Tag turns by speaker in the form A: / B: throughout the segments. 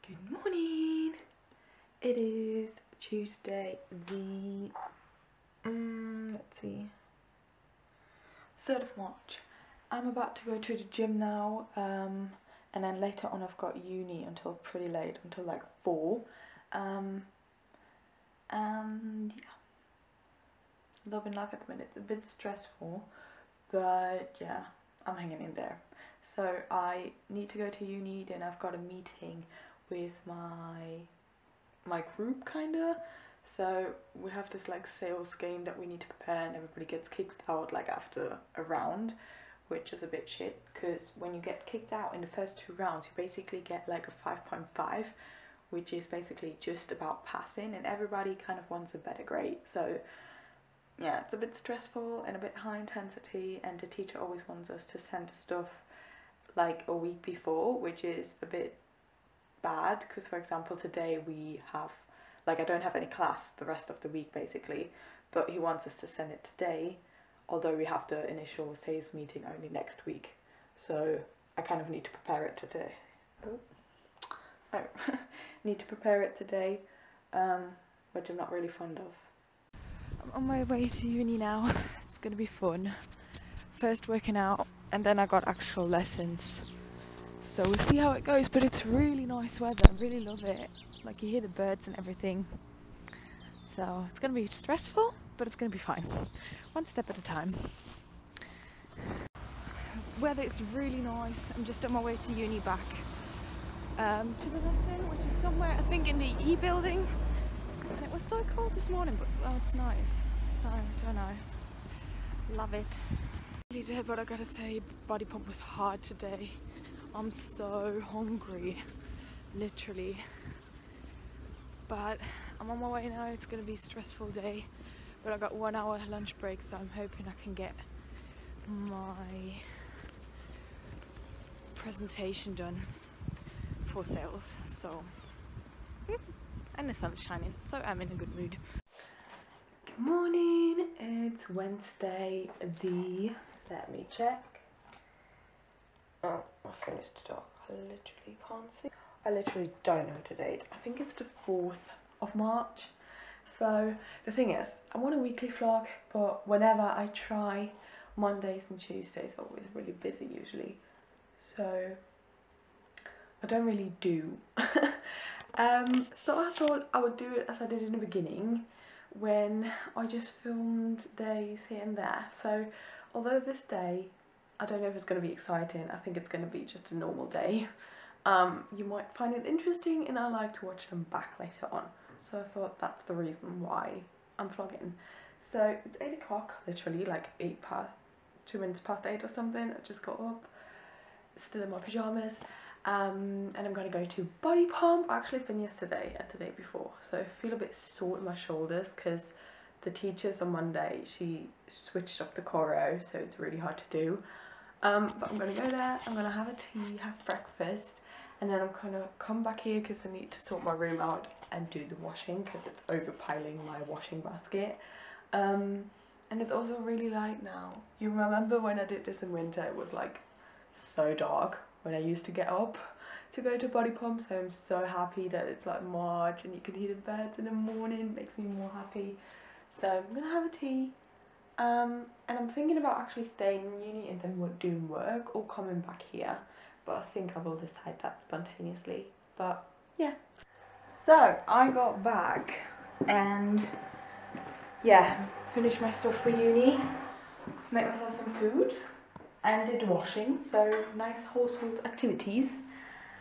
A: Good morning. It is Tuesday the let's see, 3rd of March. I'm about to go to the gym now, and then later on I've got uni until pretty late, until like 4, and yeah, loving life at the minute. It's a bit stressful, but yeah, I'm hanging in there. So I need to go to uni, then I've got a meeting with my group kinda. So we have this like sales game that we need to prepare, and everybody gets kicked out like after a round, which is a bit shit, because when you get kicked out in the first 2 rounds you basically get like a 5.5, which is basically just about passing, and everybody kind of wants a better grade. So yeah, it's a bit stressful and a bit high intensity, and the teacher always wants us to send the stuff like a week before, which is a bit bad, because for example today we have like, I don't have any class the rest of the week basically, but he wants us to send it today, although we have the initial sales meeting only next week. So I kind of need to prepare it today. Need to prepare it today, which I'm not really fond of. I'm on my way to uni now. It's gonna be fun. First working out, and then I got actual lessons. So we'll see how it goes, but it's really nice weather. I really love it. Like, you hear the birds and everything. So it's gonna be stressful, but it's gonna be fine. One step at a time. Weather is really nice. I'm just on my way to uni back to the lesson, which is somewhere, I think, in the E building. And it was so cold this morning, but oh, it's nice. So I don't know. Love it. Really did, but I gotta say, body pump was hard today. I'm so hungry, literally. But I'm on my way now. It's gonna be a stressful day, but I got 1 hour lunch break, so I'm hoping I can get my presentation done for sales. So, and the sun's shining, so I'm in a good mood. Good morning. It's Wednesday. Let me check. Oh, my phone is too dark. I literally can't see. I literally don't know the date. I think it's the 4th of March. So the thing is, I'm on a weekly vlog, but whenever I try, Mondays and Tuesdays are always really busy usually. So I don't really do. So I thought I would do it as I did in the beginning, when I just filmed days here and there. So although this day, I don't know if it's going to be exciting, I think it's going to be just a normal day. You might find it interesting, and I like to watch them back later on. So I thought that's the reason why I'm vlogging. So it's 8 o'clock, literally like 2 minutes past 8 or something. I just got up, still in my pyjamas, and I'm going to go to body pump. I actually finished yesterday and the day before, so I feel a bit sore in my shoulders because the teachers on Monday, she switched up the choreo, so it's really hard to do. But I'm going to go there, I'm going to have a tea, have breakfast, and then I'm going to come back here because I need to sort my room out and do the washing, because it's overpiling my washing basket. And it's also really light now. You remember when I did this in winter, it was like so dark when I used to get up to go to body pump, so I'm so happy that it's like March and you can hear the birds in the morning. It makes me more happy. So I'm going to have a tea. And I'm thinking about actually staying in uni and then doing work, or coming back here, but I think I will decide that spontaneously. But yeah, so I got back and yeah, finished my stuff for uni, made myself some food and did washing, so nice household activities.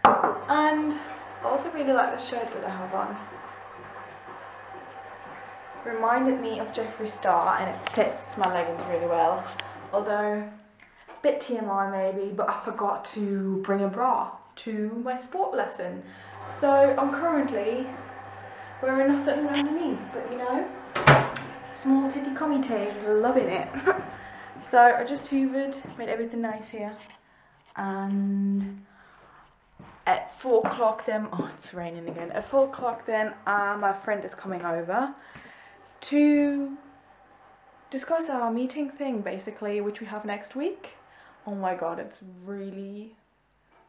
A: And I also really like the shirt that I have on. Reminded me of Jeffree Star, and it fits my leggings really well, although a bit TMI maybe, but I forgot to bring a bra to my sport lesson, so I'm currently wearing nothing underneath, but you know, small titty comité, loving it. So I just hoovered, made everything nice here, and at 4 o'clock then, oh it's raining again, at 4 o'clock then my friend is coming over to discuss our meeting thing basically, which we have next week. Oh my god, it's really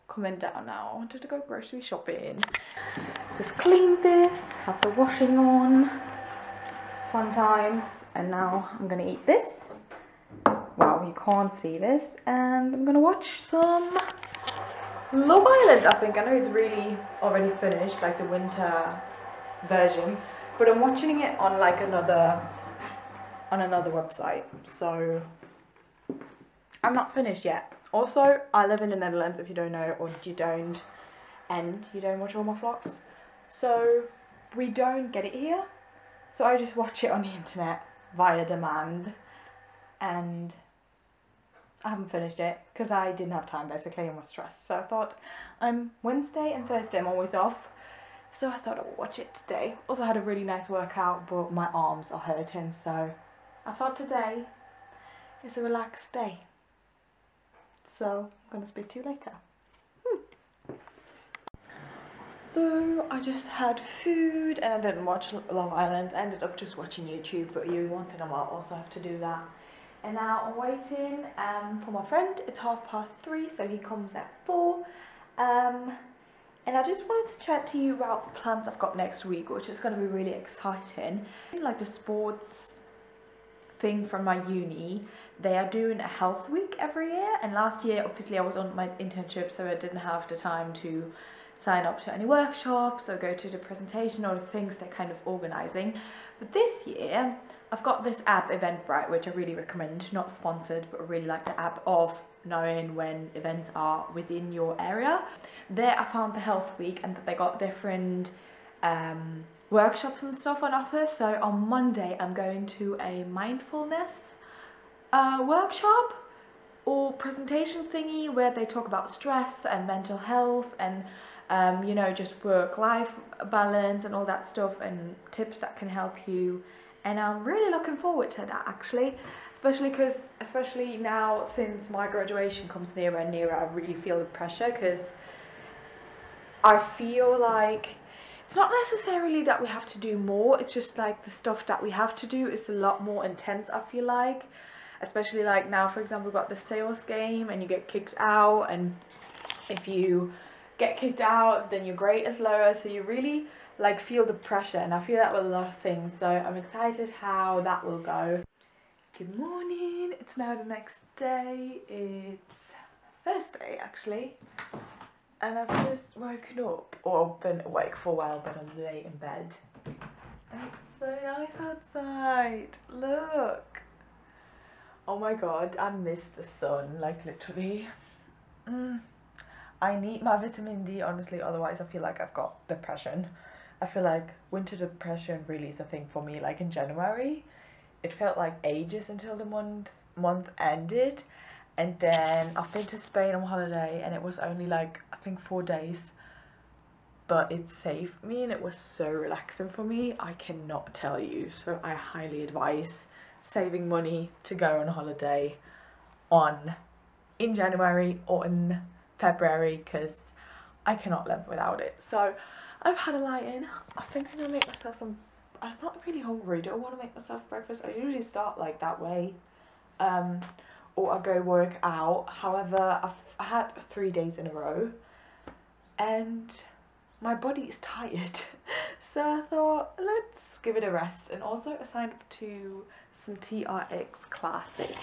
A: coming down now. I wanted to go grocery shopping. Just cleaned this, have the washing on, fun times, and now I'm gonna eat this. Wow, you can't see this, and I'm gonna watch some Love Island. I think I know it's really already finished, like the winter version, but I'm watching it on like another website, so I'm not finished yet. Also, I live in the Netherlands, if you don't know, or you don't, and you don't watch all my vlogs, so we don't get it here, so I just watch it on the internet via demand, and I haven't finished it because I didn't have time basically and was stressed. So I thought, Wednesday and Thursday I'm always off, so I thought I would watch it today. Also had a really nice workout, but my arms are hurting, so I thought today is a relaxed day. So I'm gonna speak to you later. So I just had food and I didn't watch Love Island. I ended up just watching YouTube, but you once in a while also have to do that. And now I'm waiting for my friend. It's 3:30, so he comes at 4. And I just wanted to chat to you about the plans I've got next week, which is going to be really exciting. Like the sports thing from my uni, they are doing a health week every year. And last year, obviously, I was on my internship, so I didn't have the time to sign up to any workshops or go to the presentation or the things they're kind of organising. But this year, I've got this app, Eventbrite, which I really recommend. Not sponsored, but I really like the app of knowing when events are within your area. There I found the health week and they got different workshops and stuff on offer. So on Monday I'm going to a mindfulness workshop or presentation thingy where they talk about stress and mental health and you know, just work-life balance and all that stuff and tips that can help you. And I'm really looking forward to that actually, especially now since my graduation comes nearer and nearer. I really feel the pressure because I feel like it's not necessarily that we have to do more, it's just like the stuff that we have to do is a lot more intense, I feel like. Especially like now, for example, we've got the sales game and you get kicked out, and if you get kicked out then your grade is lower, so you really like feel the pressure, and I feel that with a lot of things, so I'm excited how that will go. Good morning, it's now the next day, it's Thursday actually, and I've just woken up, or been awake for a while, but I'm late in bed, and it's so nice outside, look. Oh my god, I miss the sun, like literally. I need my vitamin D, honestly, otherwise I feel like I've got depression. I feel like winter depression really is a thing for me. Like in January, it felt like ages until the month ended. And then I've been to Spain on holiday and it was only like, I think 4 days. But it saved me and it was so relaxing for me. I cannot tell you. So I highly advise saving money to go on holiday in January or in February, because I cannot live without it. So I've had a lie-in. I think I'm gonna make myself some, I'm not really hungry, do I want to make myself breakfast? I usually start like that way, or I go work out. However, I had 3 days in a row and my body is tired, so I thought let's give it a rest. And also I signed up to some TRX classes.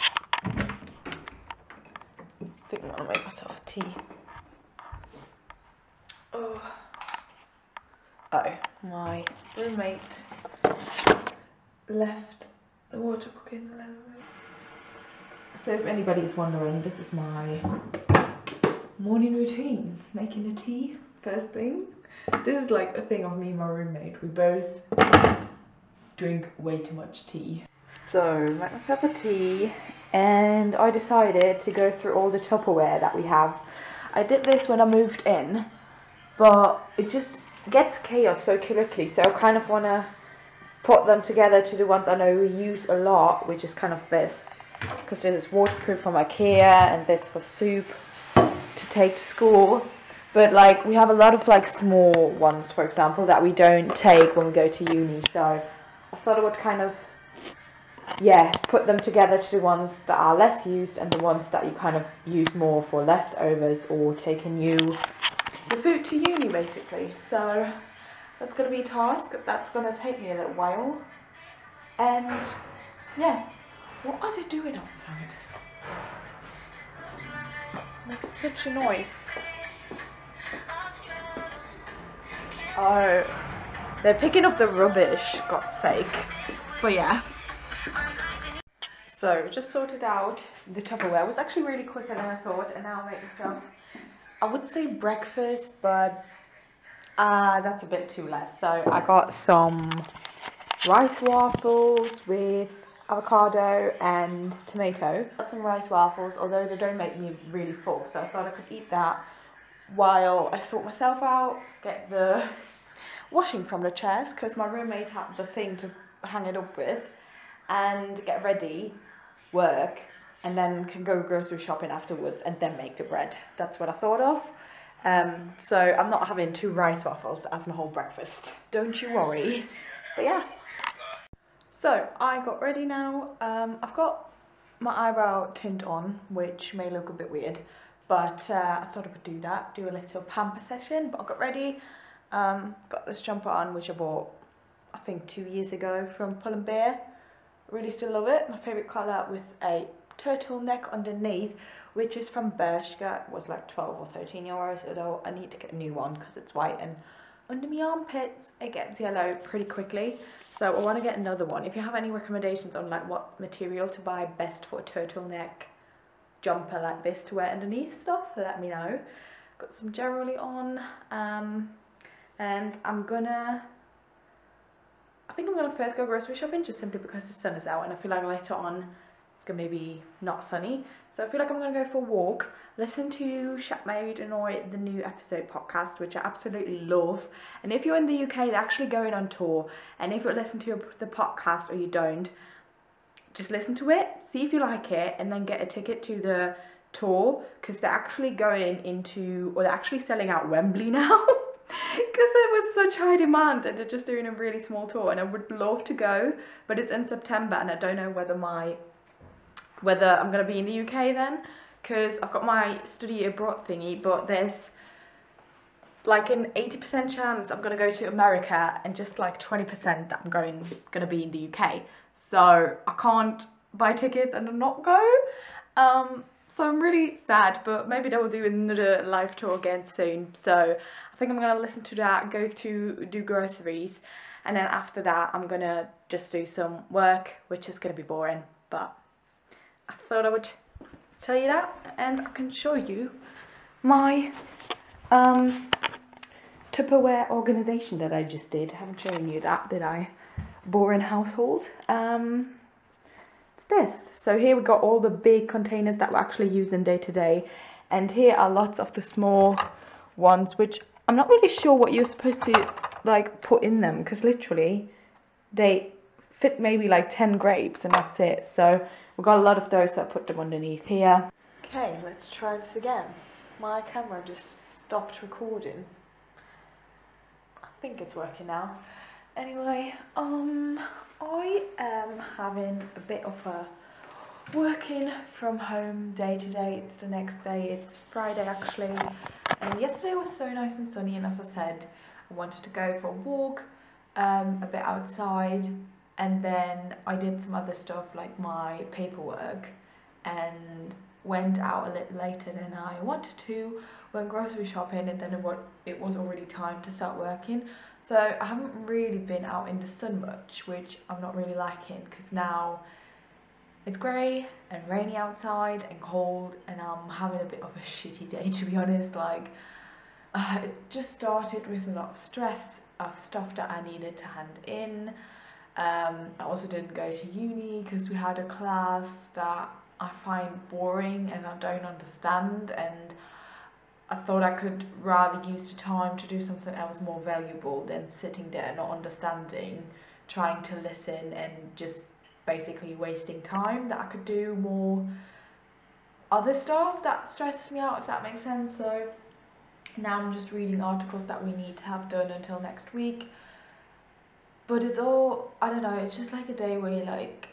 A: I think I'm gonna make myself a tea. Oh, my roommate left the water cooking. So if anybody's wondering, this is my morning routine, making a tea first thing. This is like a thing of me and my roommate. We both drink way too much tea. So make myself a tea, and I decided to go through all the Tupperware that we have. I did this when I moved in, but it just gets chaos so quickly, so I kind of want to put them together to the ones I know we use a lot, which is kind of this, because this is waterproof from IKEA and this for soup to take to school. But like we have a lot of like small ones, for example, that we don't take when we go to uni, so I thought I would kind of yeah, put them together to the ones that are less used and the ones that you kind of use more for leftovers or taking you the food to uni basically. So that's going to be a task. That's going to take me a little while. And yeah, what are they doing outside? Makes such a noise. Oh, they're picking up the rubbish, God's sake. But yeah. So just sorted out the Tupperware. It was actually really quicker than I thought, and now I'm making myself, I would say breakfast, but that's a bit too less. So I got some rice waffles with avocado and tomato. Got some rice waffles, although they don't make me really full, so I thought I could eat that while I sort myself out, get the washing from the chairs, because my roommate had the thing to hang it up with, and get ready, work, and then can go grocery shopping afterwards and then make the bread. That's what I thought of. So I'm not having 2 rice waffles as my whole breakfast, don't you worry. But yeah, so I got ready now. I've got my eyebrow tint on, which may look a bit weird, but I thought I could do that, do a little pamper session. But I got ready, got this jumper on, which I bought I think 2 years ago from Pull & Bear. Really still love it. My favourite colour, with a turtleneck underneath, which is from Bershka. It was like 12 or 13 euros, although I need to get a new one because it's white, and under my armpits it gets yellow pretty quickly. So I want to get another one. If you have any recommendations on like what material to buy best for a turtleneck jumper like this to wear underneath stuff, let me know. Got some generally on, and I think I'm gonna first go grocery shopping, just simply because the sun is out and I feel like later on it's gonna be not sunny. So I feel like I'm gonna go for a walk, listen to Shap Married Annoyed, the new episode podcast, which I absolutely love. And if you're in the UK, they're actually going on tour. And if you listen to the podcast or you don't, just listen to it, see if you like it, and then get a ticket to the tour, because they're actually going into, or they're actually selling out Wembley now. Because it was such high demand, and they're just doing a really small tour, and I would love to go, but it's in September and I don't know whether I'm going to be in the UK then, because I've got my study abroad thingy, but there's like an 80% chance I'm going to go to America and just like 20% that I'm going to be in the UK. So I can't buy tickets and not go. So I'm really sad, but maybe they will do another live tour again soon. So I think I'm going to listen to that, go to do groceries, and then after that I'm going to just do some work, which is going to be boring. But I thought I would tell you that, and I can show you my Tupperware organisation that I just did. I haven't shown you that, did I? Boring household. This. So here we got all the big containers that we're actually using day to day, and here are lots of the small ones, which I'm not really sure what you're supposed to like put in them, because literally they fit maybe like 10 grapes and that's it. So we've got a lot of those, so I put them underneath here. Okay, let's try this again. My camera just stopped recording. I think it's working now. Anyway, I am having a bit of a working from home day to day. It's the next day, it's Friday actually, and yesterday was so nice and sunny, and as I said, I wanted to go for a walk, a bit outside, and then I did some other stuff like my paperwork, and went out a little later than I wanted to, went grocery shopping, and then it was already time to start working. So I haven't really been out in the sun much, which I'm not really liking, because now it's grey and rainy outside and cold, and I'm having a bit of a shitty day, to be honest. Like, it just started with a lot of stress of stuff that I needed to hand in. I also didn't go to uni because we had a class that I find boring and I don't understand, and I thought I could rather use the time to do something else more valuable than sitting there not understanding, trying to listen, and just basically wasting time. That I could do more other stuff that stresses me out, if that makes sense. So now I'm just reading articles that we need to have done until next week. But it's all, I don't know, it's just like a day where you're like,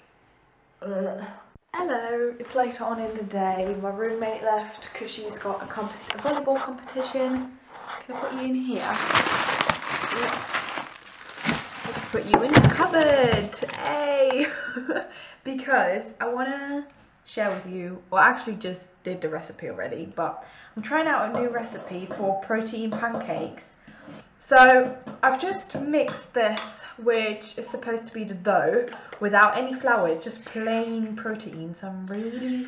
A: Hello, it's later on in the day. My roommate left because she's got a volleyball competition. Can I put you in here? I can put you in the cupboard. Hey! Because I want to share with you, well, I actually just did the recipe already, but I'm trying out a new recipe for protein pancakes. So I've just mixed this, which is supposed to be the dough, without any flour, just plain protein. So I'm really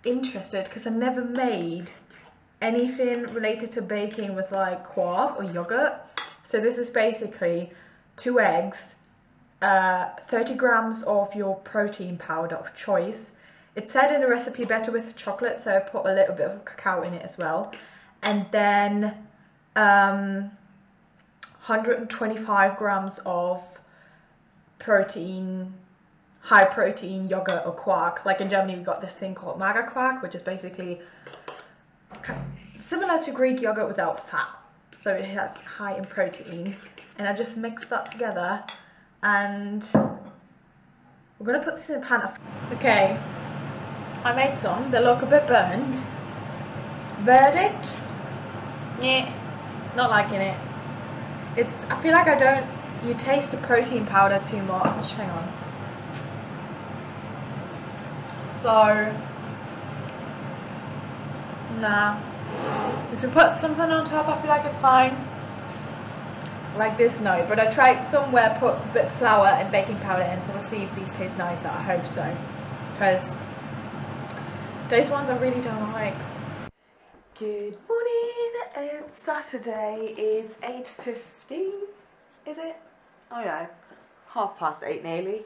A: interested because I've never made anything related to baking with like quark or yogurt. So this is basically 2 eggs, 30 grams of your protein powder of choice. It said in the recipe better with chocolate, so I put a little bit of cacao in it as well. And then 125 grams of protein, high protein yogurt or quark. Like in Germany we got this thing called Magerquark, which is basically similar to Greek yogurt without fat. So it has high in protein. And I just mixed that together and we're gonna put this in a pan. Okay, I made some. They look a bit burned. Verdict? Yeah. Not liking it. I feel like you taste the protein powder too much. Hang on. So, nah. If you put something on top, I feel like it's fine. Like this, no. But I tried somewhere, put a bit of flour and baking powder in, so we'll see if these taste nicer. I hope so. Because those ones I really don't like. Good morning, it's Saturday, it's 8:50, is it? Oh no, 8:30 nearly,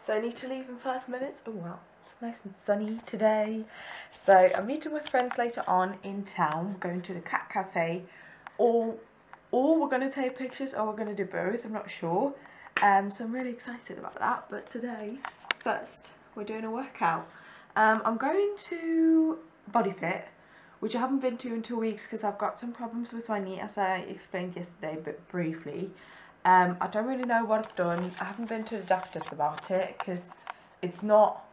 A: so I need to leave in 5 minutes. Oh wow, it's nice and sunny today. So I'm meeting with friends later on in town. We're going to the cat cafe, or we're going to take pictures, or we're going to do both, I'm not sure. So I'm really excited about that, but today, first, we're doing a workout. I'm going to Body Fit, which I haven't been to in 2 weeks because I've got some problems with my knee, as I explained yesterday, but briefly. I don't really know what I've done. I haven't been to the doctors about it because it's not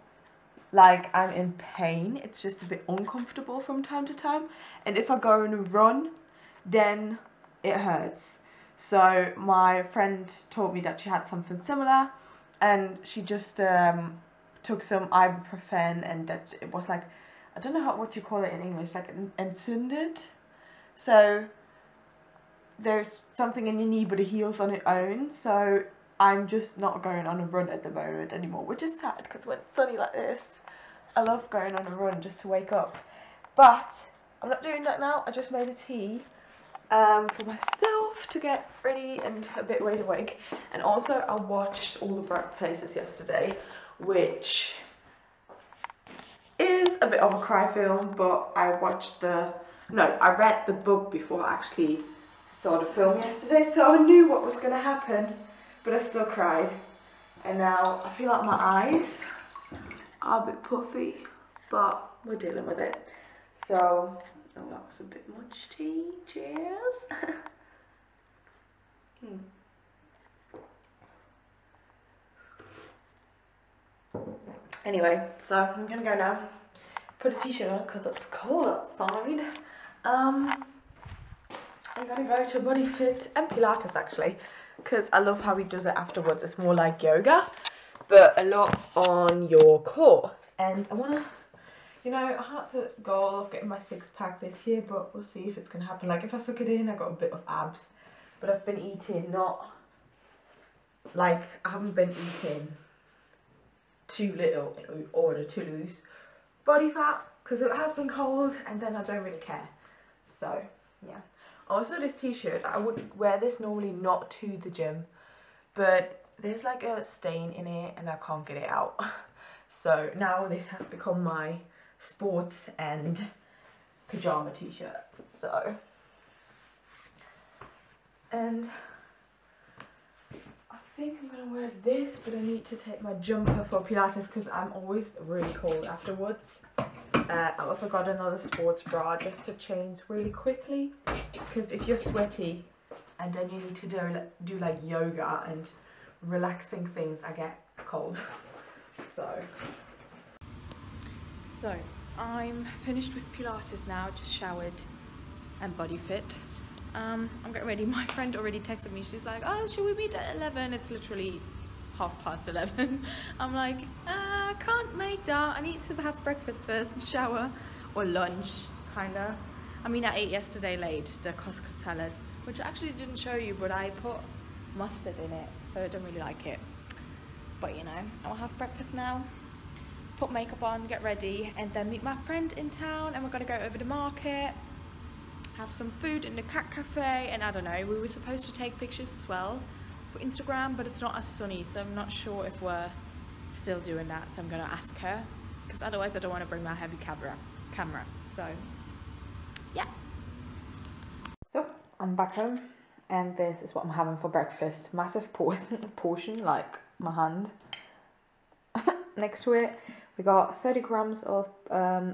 A: like I'm in pain. It's just a bit uncomfortable from time to time. And if I go on a run, then it hurts. So my friend told me that she had something similar and she just took some ibuprofen, and that it was like, I don't know what you call it in English, like entzünded. So there's something in your knee but it heals on its own. So I'm just not going on a run at the moment anymore, which is sad because when it's sunny like this, I love going on a run just to wake up. But I'm not doing that now. I just made a tea for myself to get ready and a bit wide awake. And also I watched All the Bright Places yesterday, which is a bit of a cry film, but I read the book before I actually saw the film yesterday, so I knew what was going to happen, but I still cried. And now I feel like my eyes are a bit puffy, but we're dealing with it. So, oh, that was a bit much tea. Cheers. Anyway, so I'm gonna go now, put a t-shirt on because it's cold outside. I'm gonna go to Body Fit and Pilates actually, because I love how he does it afterwards. It's more like yoga, but a lot on your core. And I wanna, you know, I had the goal of getting my 6-pack this year, but we'll see if it's gonna happen. Like if I suck it in, I got a bit of abs, but I've been eating I haven't been eating too little in order to lose body fat, because it has been cold and then I don't really care. So yeah. Also this t-shirt, I would wear this normally not to the gym, but there's like a stain in it and I can't get it out. So now this has become my sports and pajama t-shirt. So, and I think I'm gonna wear this, but I need to take my jumper for Pilates because I'm always really cold afterwards. I also got another sports bra just to change really quickly, because if you're sweaty and then you need to do like yoga and relaxing things, I get cold. So I'm finished with Pilates now, just showered and body fit. I'm getting ready. My friend already texted me. She's like, oh, should we meet at 11? It's literally 11:30. I'm like, I can't make that. I need to have breakfast first and shower, or lunch, kinda. I mean, I ate yesterday late the Costco salad, which I actually didn't show you, but I put mustard in it, so I don't really like it. But you know, I'll have breakfast now, put makeup on, get ready, and then meet my friend in town, and we're gonna go over the market, have some food in the cat cafe, and I don't know, we were supposed to take pictures as well for Instagram, but it's not as sunny, so I'm not sure if we're still doing that, so I'm gonna ask her, because otherwise I don't want to bring my heavy camera, so yeah. So I'm back home, and this is what I'm having for breakfast. Massive portion like my hand. Next to it we got 30 grams of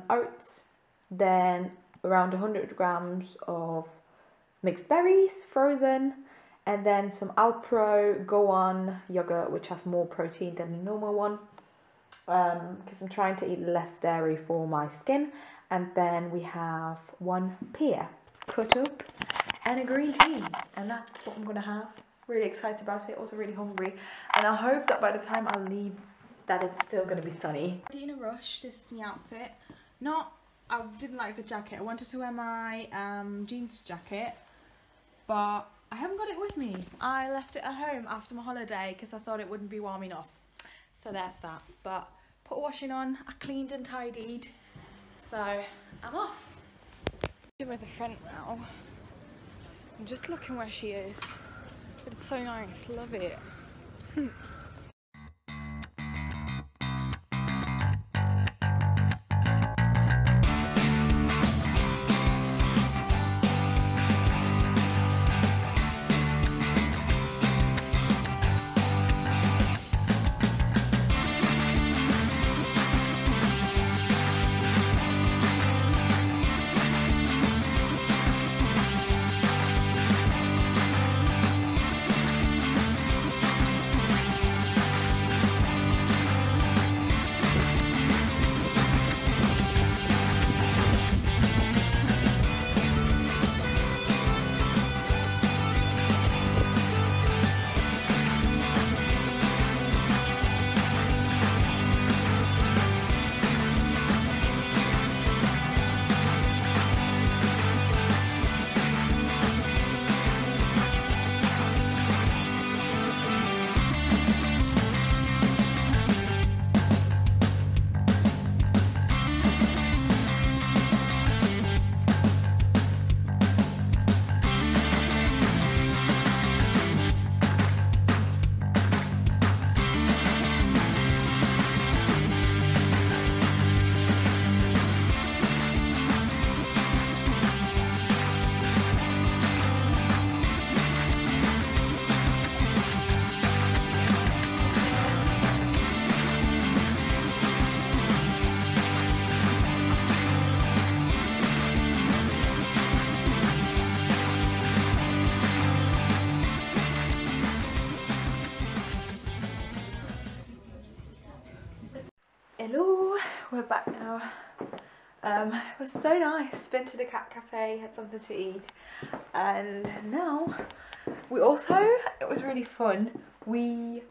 A: oats, then around 100 grams of mixed berries frozen, and then some Alpro Go On yogurt, which has more protein than the normal one, because I'm trying to eat less dairy for my skin. And then we have one pear cut up and a green tea, and that's what I'm gonna have. Really excited about it, also really hungry, and I hope that by the time I leave that it's still gonna be sunny. In a rush, this is my outfit. I didn't like the jacket. I wanted to wear my jeans jacket, but I haven't got it with me. I left it at home after my holiday because I thought it wouldn't be warm enough. So there's that. But put washing on, I cleaned and tidied, so I'm off. I'm with a friend now. I'm just looking where she is. But it's so nice, love it. Hello, we're back now. It was so nice. Been to the cat cafe, had something to eat, and now it was really fun. We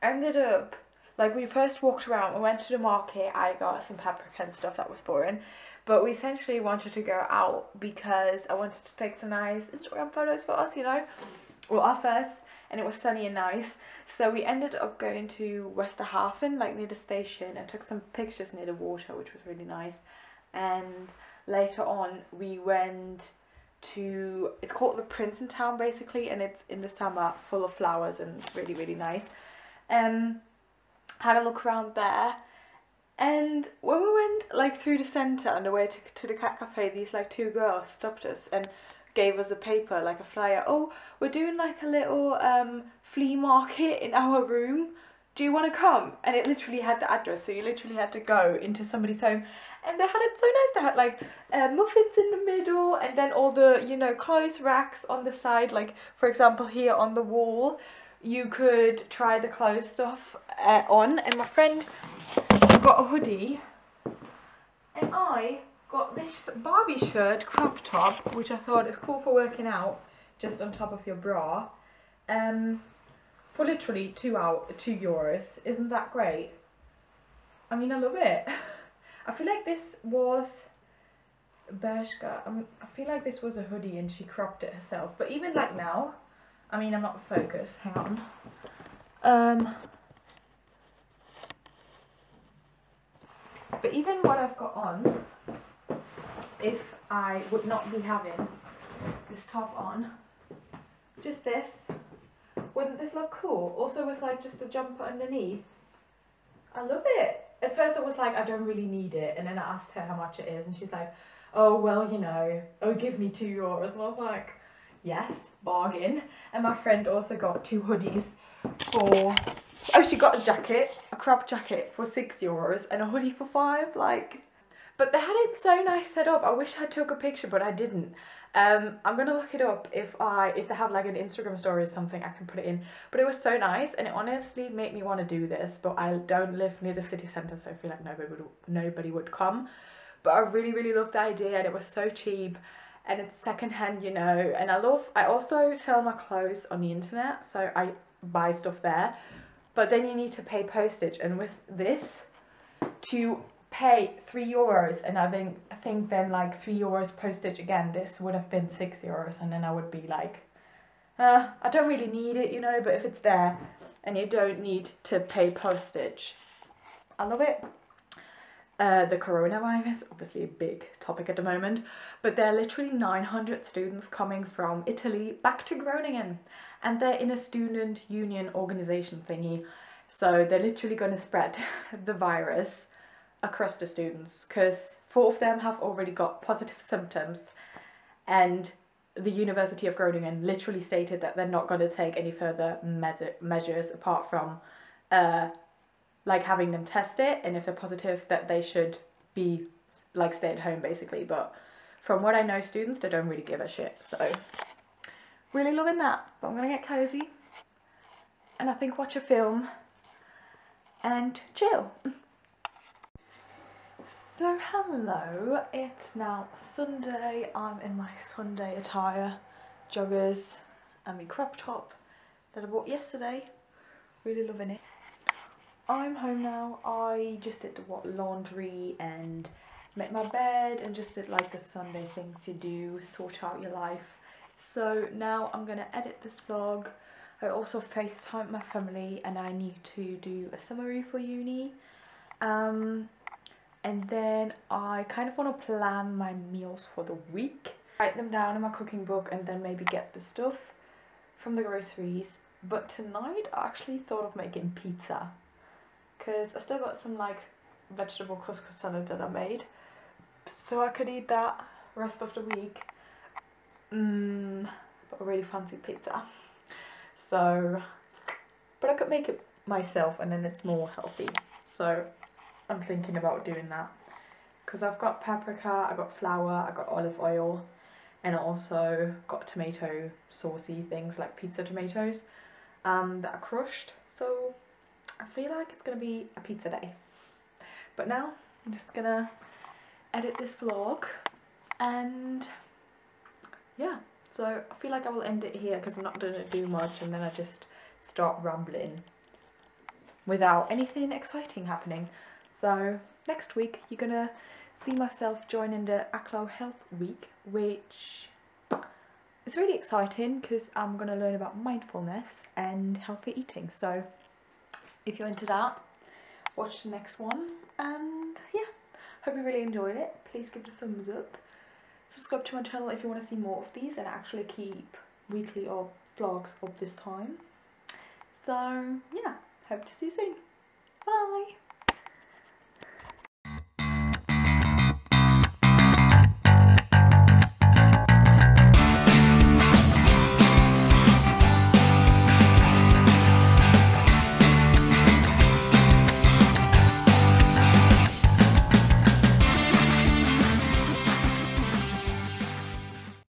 A: ended up, like, we first walked around, we went to the market, I got some paprika and stuff, that was boring, but we essentially wanted to go out because I wanted to take some nice Instagram photos for us, you know, well, of us, and it was sunny and nice. So we ended up going to Westerhaven, like near the station, and took some pictures near the water, which was really nice. And later on we went to, it's called the Princeton Town basically, and it's in the summer, full of flowers, and it's really, really nice. Had a look around there, and when we went like through the centre on the way to the cat cafe, these like two girls stopped us and gave us a paper, like a flyer. Oh, we're doing like a little flea market in our room, do you want to come? And it literally had the address, so you literally had to go into somebody's home, and they had it so nice. They had like muffins in the middle, and then all the, you know, clothes racks on the side, like for example here on the wall you could try the clothes stuff on, and my friend got a hoodie and I got this Barbie shirt crop top, which I thought is cool for working out, just on top of your bra, for literally €2. Isn't that great? I mean, I love it. I feel like this was Bershka. I feel like this was a hoodie and she cropped it herself. But even like now, I mean, I'm not focused. Hang on. But even what I've got on, if I would not be having this top on, just this, wouldn't this look cool? Also with like just a jumper underneath. I love it. At first I was like, I don't really need it, and then I asked her how much it is, and she's like, oh well, you know, oh give me €2, and I was like, yes, bargain. And my friend also got 2 hoodies for, oh, she got a jacket, a crop jacket for €6 and a hoodie for 5, like, but they had it so nice set up. I wish I took a picture, but I didn't. I'm gonna look it up. If they have like an Instagram story or something, I can put it in. But it was so nice, and it honestly made me want to do this, but I don't live near the city centre, so I feel like nobody would come. But I really love the idea, and it was so cheap, and it's secondhand, you know. And I also sell my clothes on the internet, so I buy stuff there, but then you need to pay postage, and with this, to pay €3, and I think then like €3 postage again, this would have been €6, and then I would be like, I don't really need it, you know. But if it's there and you don't need to pay postage, I love it. The coronavirus, obviously a big topic at the moment, but there are literally 900 students coming from Italy back to Groningen, and they're in a student union organization thingy, so they're literally going to spread the virus across the students, because 4 of them have already got positive symptoms, and the University of Groningen literally stated that they're not going to take any further measures apart from like having them test it, and if they're positive that they should be like stay at home basically. But from what I know, students, they don't really give a shit, so really loving that. But I'm gonna get cozy and I think watch a film and chill. So hello, it's now Sunday. I'm in my Sunday attire, joggers and my crop top that I bought yesterday. Really loving it. I'm home now. I just did the laundry and made my bed and just did like the Sunday things you do, sort out your life. So now I'm gonna edit this vlog. I also FaceTimed my family, and I need to do a summary for uni. And then I kind of want to plan my meals for the week. Write them down in my cooking book, and then maybe get the stuff from the groceries. But tonight I actually thought of making pizza, because I still got some like vegetable couscous salad that I made, so I could eat that rest of the week. But I really fancy pizza, so, but I could make it myself and then it's more healthy, so I'm thinking about doing that, because I've got paprika, I got flour, I got olive oil, and I also got tomato saucy things like pizza tomatoes that are crushed. So I feel like it's gonna be a pizza day. But now I'm just gonna edit this vlog, and yeah, so I feel like I will end it here because I'm not gonna do much, and then I just start rambling without anything exciting happening. So next week you're gonna see myself joining the ACLO Health Week, which is really exciting because I'm gonna learn about mindfulness and healthy eating. So if you're into that, watch the next one, and yeah, hope you really enjoyed it. Please give it a thumbs up. Subscribe to my channel if you want to see more of these and actually keep weekly or vlogs of this time. So yeah, hope to see you soon. Bye!